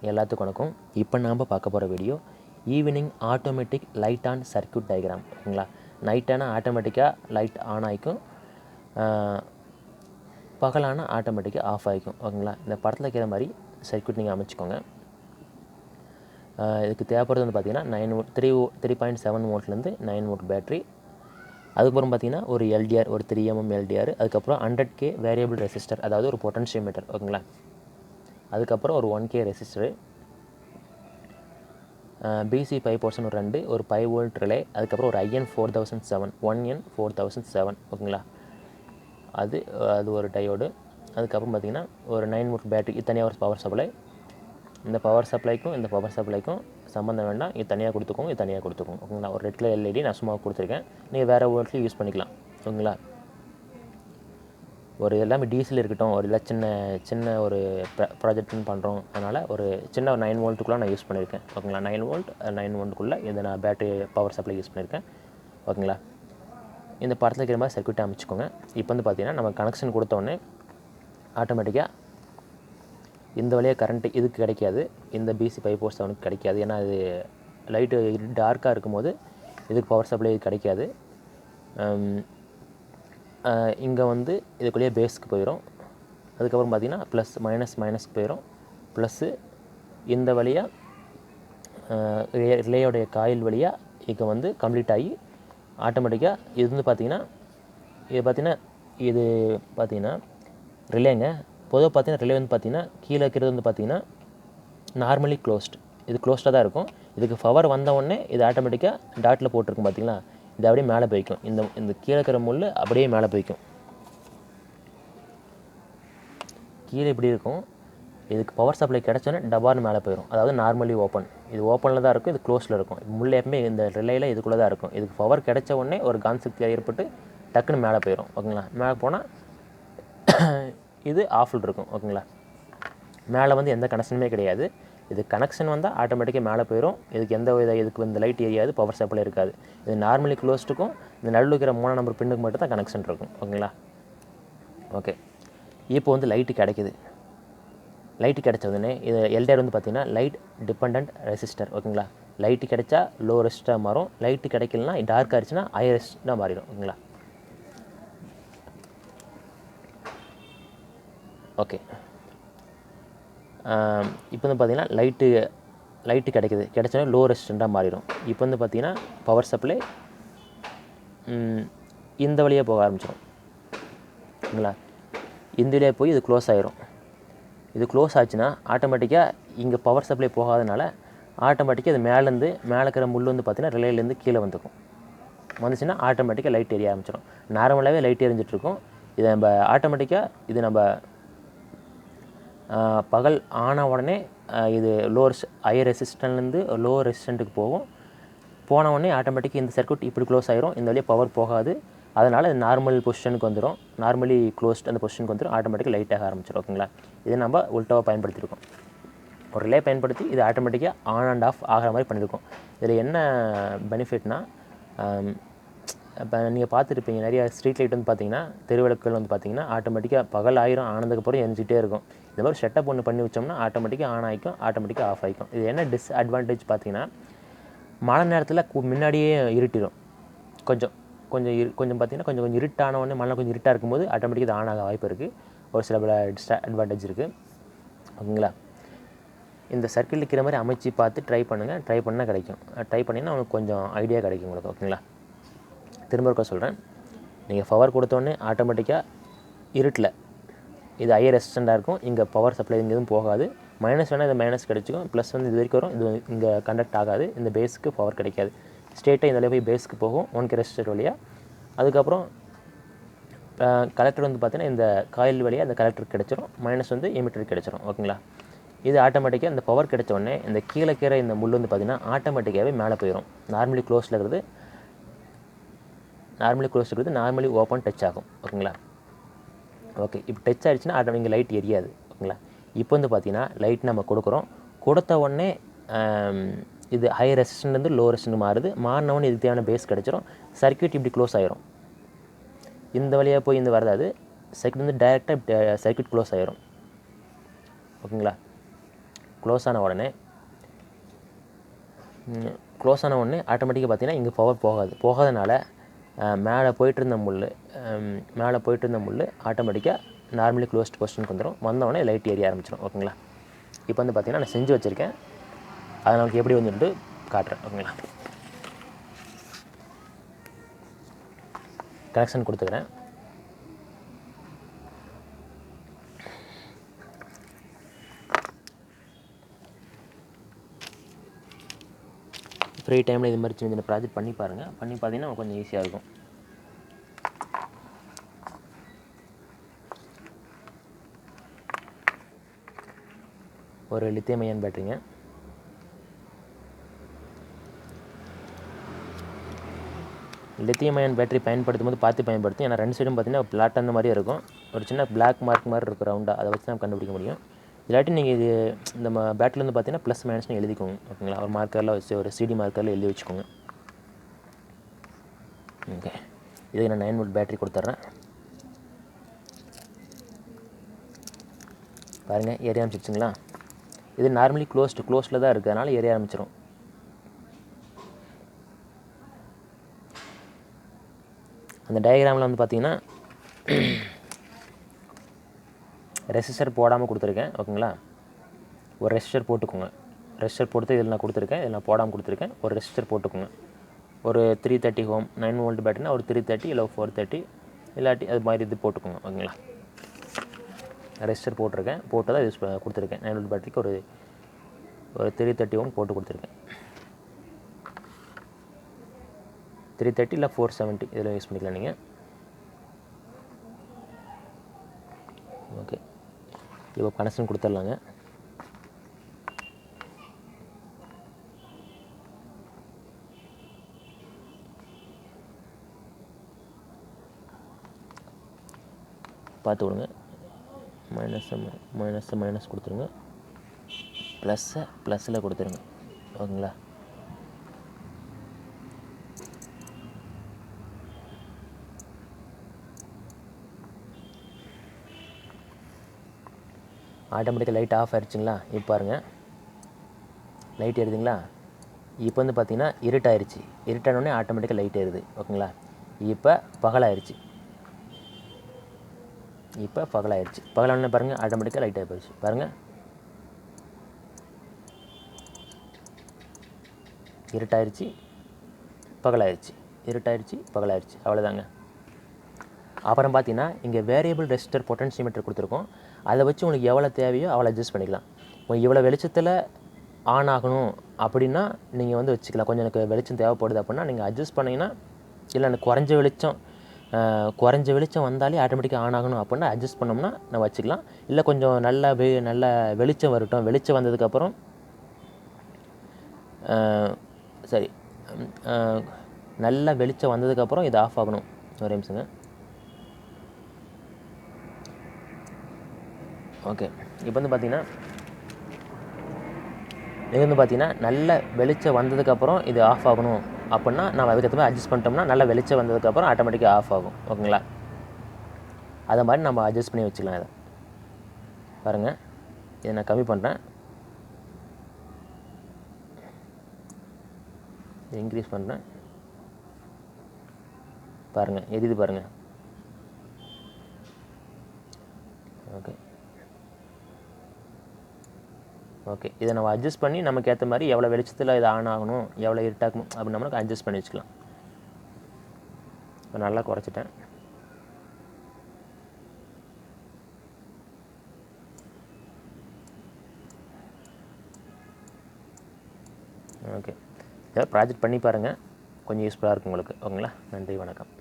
எல்லாத்துக்கும் வணக்கம். இப்போ நாம் பார்க்க போகிற video evening automatic light on circuit diagram. ஓகேங்களா. நைட்டான ஆட்டோமேட்டிக்காக லைட் ஆன் ஆகிக்கும், பகலான ஆட்டோமேட்டிக்காக ஆஃப் ஆகிக்கும். ஓகேங்களா. இந்த படத்தில் இருக்கிற மாதிரி சர்க்யூட் நீங்கள் அமைச்சிக்கோங்க. இதுக்கு தேவைப்படுறது வந்து பார்த்திங்கன்னா 3.7 வோல்ட்லேருந்து 9 வோல்ட் பேட்ரி. அதுக்கப்புறம் பார்த்திங்கன்னா ஒரு எல்டிஆர், ஒரு 3 mm எல்டிஆர். அதுக்கப்புறம் 100K வேரியபிள் ரெசிஸ்டர், அதாவது ஒரு பொட்டன்ஷியோமீட்டர். ஓகேங்களா. அதுக்கப்புறம் ஒரு 1K ரெசிஸ்டரு, பிசி 5% ஒரு 2, ஒரு 5 வோல்ட் ரிலே. அதுக்கப்புறம் ஒரு IN 4007, 1N 4007. ஓகேங்களா. அது ஒரு டயோடு. அதுக்கப்புறம் பார்த்திங்கன்னா ஒரு 9 வோல்ட் பேட்டரி. இது தனியாக ஒரு பவர் சப்ளை. இந்த பவர் சப்ளைக்கும் சம்மந்தம் வேண்டாம். இது தனியாக கொடுத்துக்கோங்க, இது தனியாக கொடுத்துக்கோங்க. ஓகேங்களா. ஒரு ரெட் கலர் எல்இடி நான் சும்மா கொடுத்துருக்கேன். நீங்கள் வேறு வோல்ட்லேயும் யூஸ் பண்ணிக்கலாம். ஓகேங்களா. ஒரு எல்லாமே டீசல் இருக்கட்டும், ஒரு இல்லை சின்ன ஒரு ப்ராஜெக்ட்னு பண்ணுறோம். அதனால் ஒரு சின்ன ஒரு 9 வோல்ட்டுக்குள்ளே நான் யூஸ் பண்ணியிருக்கேன். ஓகேங்களா. 9 வோல்ட்டுக்குள்ளே இதை நான் பேட்டரி பவர் சப்ளை யூஸ் பண்ணியிருக்கேன். ஓகேங்களா. இந்த படத்தில் இருக்கிற மாதிரி சர்க்யூட்டை அமைச்சிக்கோங்க. இப்போ வந்து பார்த்திங்கன்னா நம்ம கனெக்ஷன் கொடுத்தோடனே ஆட்டோமேட்டிக்காக இந்த வழியாக கரண்ட்டு இதுக்கு கிடைக்காது, இந்த பிசி 547 கிடைக்காது. ஏன்னா அது லைட்டு டார்க்காக இருக்கும்போது இதுக்கு பவர் சப்ளை கிடைக்காது. இங்கே வந்து இதுக்குள்ளேயே பேஸுக்கு போயிடும். அதுக்கப்புறம் பார்த்திங்கன்னா ப்ளஸ் மைனஸ்க்கு போயிடும். ப்ளஸ்ஸு இந்த வழியாக ரிலேயோடைய காயில் வழியாக இங்கே வந்து கம்ப்ளீட் ஆகி ஆட்டோமேட்டிக்காக இது வந்து பார்த்திங்கன்னா இது பார்த்திங்கன்னா ரிலேங்க. பொதுவாக பார்த்திங்கன்னா ரிலே வந்து பார்த்திங்கன்னா கீழே இருக்கிறது வந்து பார்த்திங்கன்னா நார்மலி க்ளோஸ்ட். இது க்ளோஸ்டாக தான் இருக்கும். இதுக்கு பவர் வந்தவுடனே இது ஆட்டோமேட்டிக்காக டாட்டில் போட்டிருக்கும் பார்த்திங்களா. இது அப்படியே மேலே போய்க்கும். இந்த கீழே இருக்கிற முள் அப்படியே மேலே போய்க்கும். கீழே இப்படி இருக்கும். இதுக்கு பவர் சப்ளை கிடச்சோன்னே டபார்னு மேலே போயிடும். அதாவது நார்மலி ஓப்பன். இது ஓப்பனில் தான் இருக்கும், இது க்ளோஸில் இருக்கும். முள் எப்பவுமே இந்த ரிலேயில் இதுக்குள்ளே தான் இருக்கும். இதுக்கு பவர் கிடச்ச உடனே ஒரு கான்செப்ட் ஏற்பட்டு டக்குன்னு மேலே போயிடும். ஓகேங்களா. மேலே போனால் இது ஆஃபில் இருக்கும். ஓகேங்களா. மேலே வந்து எந்த கனெக்ஷனுமே கிடையாது. இது கனெக்ஷன் வந்தால் ஆட்டோமேட்டிக்காக மேலே போயிடும். இதுக்கு இந்த லைட் எரியாது, பவர் சப்ளை இருக்காது. இது நார்மலி க்ளோஸ்டுக்கும் இந்த நடுவில் இருக்கிற 3 நம்பர் பின்னுக்கு மட்டும் தான் கனெக்ஷன் இருக்கும். ஓகேங்களா. ஓகே. இப்போ வந்து லைட்டு கிடைக்கிது. லைட்டு கிடைச்ச உடனே இது எல்டிஆர் வந்து பார்த்திங்கன்னா லைட் டிபெண்ட் ரெசிஸ்டர். ஓகேங்களா. லைட்டு கிடைச்சா லோ ரெசிஸ்டாக மாறும். லைட்டு கிடைக்கலனா டார்க் ஆகிடுச்சுன்னா ஹை ரெசிஸ்டாக மாறிடும். ஓகேங்களா. ஓகே. இப்போ வந்து பார்த்திங்கன்னா லைட்டு கிடைச்சோன்னே லோ ரெசிஸ்டண்ட்டாக மாறிடும். இப்போ வந்து பார்த்திங்கன்னா பவர் சப்ளை இந்த வழியாக போக ஆரம்பிச்சிடும். ஓகேங்களா. இந்த வழியாக போய் இது க்ளோஸ் ஆகிரும். இது க்ளோஸ் ஆச்சுன்னா ஆட்டோமேட்டிக்காக இங்கே பவர் சப்ளை போகாதனால ஆட்டோமேட்டிக்காக இது மேலே இருக்கிற முள் வந்து பார்த்திங்கன்னா ரிலேலேருந்து கீழே வந்துச்சுன்னா ஆட்டோமேட்டிக்காக லைட் எரிய ஆரம்பிச்சிடும். நார்மலாகவே லைட் எரிஞ்சிட்ருக்கும். இதை நம்ம ஆட்டோமேட்டிக்காக இது நம்ம பகல் ஆன உடனே இது ஹை ரெசிஸ்டன்ட்லேருந்து லோ ரெசிஸ்டண்ட்டுக்கு போன உடனே ஆட்டோமேட்டிக்காக இந்த சர்க்யூட் இப்படி க்ளோஸ் ஆகிரும். இந்த வழியாக பவர் போகாது. அதனால் இது நார்மல் பொசிஷனுக்கு வந்துடும். நார்மலி க்ளோஸ்ட் அந்த பொசிஷனுக்கு வந்துடும். ஆட்டோமேட்டிக்காக லைட்டாக ஆரம்பிச்சிடும். ஓகேங்களா. இதை நம்ம உல்ட்டாவாக பயன்படுத்தியிருக்கோம். ஒரு ரிலே பயன்படுத்தி இது ஆட்டோமேட்டிக்காக ஆன் அண்ட் ஆஃப் ஆகிற மாதிரி பண்ணியிருக்கோம். இதில் என்ன பெனிஃபிட்னா, இப்போ நீங்கள் பார்த்துருப்பீங்க நிறைய ஸ்ட்ரீட் லைட் வந்து பார்த்திங்கன்னா, தெருவிளக்குகள் வந்து பார்த்திங்கன்னா ஆட்டோமேட்டிக்காக பகல் ஆயிரம் ஆனதுக்கப்புறம் எரிஞ்சிட்டே இருக்கும். இந்த மாதிரி செட்டப் ஒன்று பண்ணி வச்சோம்னா ஆட்டோமேட்டிக்காக ஆன் ஆகிக்கும், ஆட்டோமேட்டிக்காக ஆஃப் ஆகிக்கும். இது என்ன டிஸ்அட்வான்டேஜ் பார்த்திங்கன்னா, மழை நேரத்தில் முன்னாடியே இருட்டிடும். கொஞ்சம் பார்த்திங்கன்னா கொஞ்சம் இருட்டானவொடனே மழை கொஞ்சம் இருட்டாக இருக்கும்போது ஆட்டோமேட்டிக்காக இது ஆன் ஆக வாய்ப்பு இருக்குது. ஒரு சில பல டிஸ்அட்வான்டேஜ் இருக்குது. ஓகேங்களா. இந்த சர்க்கிள் இருக்கிற மாதிரி அமைச்சு பார்த்து ட்ரை பண்ணுங்கள். ட்ரை பண்ணால் கிடைக்கும். ட்ரை பண்ணிங்கன்னா உங்களுக்கு கொஞ்சம் ஐடியா கிடைக்கும் உங்களுக்கு. ஓகேங்களா. திரும்ப இருக்க சொல்கிறேன். நீங்கள் பவர் கொடுத்தோடனே ஆட்டோமேட்டிக்காக இருட்டில் இது ஹை ரெசிஸ்டண்ட்டாக இருக்கும். இங்கே பவர் சப்ளை இங்கே எதுவும் போகாது. மைனஸ் வேணால் இது மைனஸ் கிடச்சிக்கும். ப்ளஸ் வந்து இது வரைக்கும் வரும். இது இங்கே கண்டக்ட் ஆகாது. இந்த பேஸுக்கு பவர் கிடைக்காது. ஸ்ட்ரெயிட்டாக இந்த வழியாக போய் பேஸுக்கு போகும் 1K ரெசிஸ்டர் வழியாக. அதுக்கப்புறம் கலெக்டர் வந்து பார்த்திங்கன்னா இந்த காயில் வழியாக அந்த கலெக்டருக்கு கிடச்சிரும். மைனஸ் வந்து எமிட்டருக்கு கிடச்சிரும். ஓகேங்களா. இது ஆட்டோமேட்டிக்காக இந்த பவர் கிடைச்ச உடனே இந்த கீழே இந்த முள் வந்து பார்த்திங்கன்னா ஆட்டோமேட்டிக்காகவே மேலே போயிடும். நார்மலி க்ளோஸில் இருக்கிறது நார்மலி ஓப்பன் டச் ஆகும். ஓகேங்களா. ஓகே. இப்போ டச் ஆகிடுச்சுன்னா ஆட்டோமேட்டிக் லைட் எரியாது. ஓகேங்களா. இப்போ வந்து பார்த்திங்கன்னா லைட் நம்ம கொடுத்த உடனே இது ஹை ரெசிஸ்டன்ட்லேருந்து லோ ரெசிஸ்டன்ட் மாறினவொடனே இதுக்கு தேவையான பேஸ் கிடச்சிரும். சர்க்யூட் இப்படி க்ளோஸ் ஆகிரும். இந்த வழியாக போய் இந்த வரதாது சர்க்யூட் வந்து டைரெக்டாக சர்க்யூட் க்ளோஸ் ஆகிரும். ஓகேங்களா. க்ளோஸ் ஆன உடனே ஆட்டோமேட்டிக்காக பார்த்தீங்கன்னா இங்கே பவர் போகாதனால மேலே போயிட்டுருந்த முள் ஆட்டோமேட்டிக்காக நார்மலி க்ளோஸ்ட் பொசிஷனுக்கு வந்துடும். வந்தோடனே லைட் ஏரிய ஆரம்பிச்சிடும். ஓகேங்களா? இப்போ வந்து பார்த்தீங்கன்னா நான் செஞ்சு வச்சுருக்கேன். அதை நமக்கு எப்படி வந்துட்டு காட்டுறேன். ஓகேங்களா? கனெக்ஷன் கொடுத்துக்கிறேன். ஃப்ரீ டைமில் இது மாதிரி சின்ன சின்ன ப்ராஜெக்ட் பண்ணி பாருங்கள். பண்ணி பார்த்தீங்கன்னா கொஞ்சம் ஈஸியாக இருக்கும். ஒரு லித்தியம் அயன் பேட்டரிங்க. லித்தியம் அயன் பேட்டரி பயன்படுத்தும் போது பார்த்து பயன்படுத்தும். ஏன்னா 2 சைடும் பார்த்தீங்கன்னா பிளாட் அந்த மாதிரியே இருக்கும். ஒரு சின்ன பிளாக் மார்க் மாதிரி இருக்கும் ரவுண்டாக. அதை வச்சு தான் கண்டுபிடிக்க முடியும். இல்லாட்டி நீங்கள் இது இந்த பேட்டரியில் வந்து பார்த்தீங்கன்னா ப்ளஸ் மைனஸ்னு எழுதிக்கோங்க. ஓகேங்களா? ஒரு மார்க்கரில் வச்சு ஒரு சிடி மார்க்கரில் எழுதி வச்சுக்கோங்க. ஓகே, இதுக்கு நான் 9 வோல்ட் பேட்டரி கொடுத்துட்றேன். பாருங்கள், ஏரிய ஆரம்பிச்சிச்சுங்களா? இது நார்மலி க்ளோஸில் தான் இருக்குது, அதனால் ஏரிய ஆரம்பிச்சிடும். அந்த டயக்ராமில் வந்து பார்த்தீங்கன்னா ரெசிஸ்டர் போடாமல் கொடுத்துருக்கேன். ஓகேங்களா? ஒரு ரெசிஸ்டர் போட்டுக்கோங்க. ரெசிஸ்டர் போட்டு இதில் நான் கொடுத்துருக்கேன். இதில் நான் போடாமல் கொடுத்துருக்கேன். ஒரு ரெசிஸ்டர் போட்டுக்கோங்க. ஒரு 330 ஓம் 9 வோல்ட் பேட்டரினா ஒரு 330 இல்லை 430 இல்லாட்டி அது மாதிரி இது போட்டுக்கோங்க. ஓகேங்களா? ரெசிஸ்டர் போட்டிருக்கேன். போட்டு தான் யூஸ் கொடுத்துருக்கேன். 9 வோல்ட் பேட்டரிக்கு ஒரு 330 ஓம் போட்டு கொடுத்துருக்கேன். 330 இல்லை 470 இதில் யூஸ் பண்ணிக்கலாம் நீங்கள். ஓகே, இப்போ கனெக்ஷன் கொடுத்துடலாங்க. பார்த்து விடுங்க. மைனஸ் கொடுத்துருங்க. ப்ளஸ்ஸில் கொடுத்துருங்க. ஓகேங்களா? ஆட்டோமேட்டிக்காக லைட் ஆஃப் ஆகிடுச்சிங்களா? இப்போ பாருங்கள், லைட் ஏறுதுங்களா? இப்போ வந்து பார்த்தீங்கன்னா இருட்டாயிருச்சு. இருட்டானோடனே ஆட்டோமேட்டிக்காக லைட் ஏறுது. ஓகேங்களா? இப்போ பகலாயிருச்சு. பகலானே பாருங்கள், ஆட்டோமேட்டிக்காக லைட் ஆகி போயிடுச்சு. பாருங்கள், இருட்டாயிருச்சு, பகலாயிருச்சு. அவ்வளோதாங்க. அப்புறம் பார்த்தீங்கன்னா இங்கே வேரியபிள் ரெசிஸ்டர் பொட்டன்ஷியோமீட்டர் கொடுத்துருக்கோம். அதை வச்சு உங்களுக்கு எவ்வளோ தேவையோ அவ்வளோ அட்ஜஸ்ட் பண்ணிக்கலாம். உங்களுக்கு இவ்வளோ வெளிச்சத்தில் ஆன் ஆகணும் அப்படின்னா நீங்கள் வந்து வச்சுக்கலாம். கொஞ்சம் எனக்கு வெளிச்சம் தேவைப்படுது அப்படின்னா நீங்கள் அட்ஜஸ்ட் பண்ணிங்கன்னா, இல்லை எனக்கு குறைஞ்ச வெளிச்சம் வந்தாலே ஆட்டோமேட்டிக்காக ஆன் ஆகணும் அப்படின்னா அட்ஜஸ்ட் பண்ணோம்னா நான் வச்சுக்கலாம். இல்லை கொஞ்சம் நல்ல வெளிச்சம் வரட்டும், வெளிச்சம் வந்ததுக்கப்புறம் நல்ல வெளிச்சம் வந்ததுக்கப்புறம் இது ஆஃப் ஆகணும். ஒரு நிமிஷங்க. ஓகே, இப்போ வந்து பார்த்தீங்கன்னா நல்ல வெளிச்சம் வந்ததுக்கப்புறம் இது ஆஃப் ஆகணும் அப்படின்னா நம்ம அதுக்கேற்ற மாதிரி அட்ஜஸ்ட் பண்ணிட்டோம்னா நல்ல வெளிச்சம் வந்ததுக்கப்புறம் ஆட்டோமேட்டிக்காக ஆஃப் ஆகும். ஓகேங்களா? அதை மாதிரி நம்ம அட்ஜஸ்ட் பண்ணி வச்சுக்கலாம். இதை பாருங்கள், இதை நான் கம்மி பண்ணுறேன், இன்க்ரீஸ் பண்ணுறேன். பாருங்கள், எரியுது பாருங்கள். ஓகே, இதை நம்ம அட்ஜஸ்ட் பண்ணி நமக்கு ஏற்ற மாதிரி எவ்வளோ வெளிச்சத்தில் இது ஆன் ஆகணும், எவ்வளோ இருட்டாகணும் அப்படின்னு நம்மளுக்கு அட்ஜஸ்ட் பண்ணி வச்சுக்கலாம். இப்போ நல்லா குறைச்சிட்டேன். ஓகே, இதை ப்ராஜெக்ட் பண்ணி பாருங்கள், கொஞ்சம் யூஸ்ஃபுல்லாக இருக்கும் உங்களுக்கு. ஓகேங்களா? நன்றி, வணக்கம்.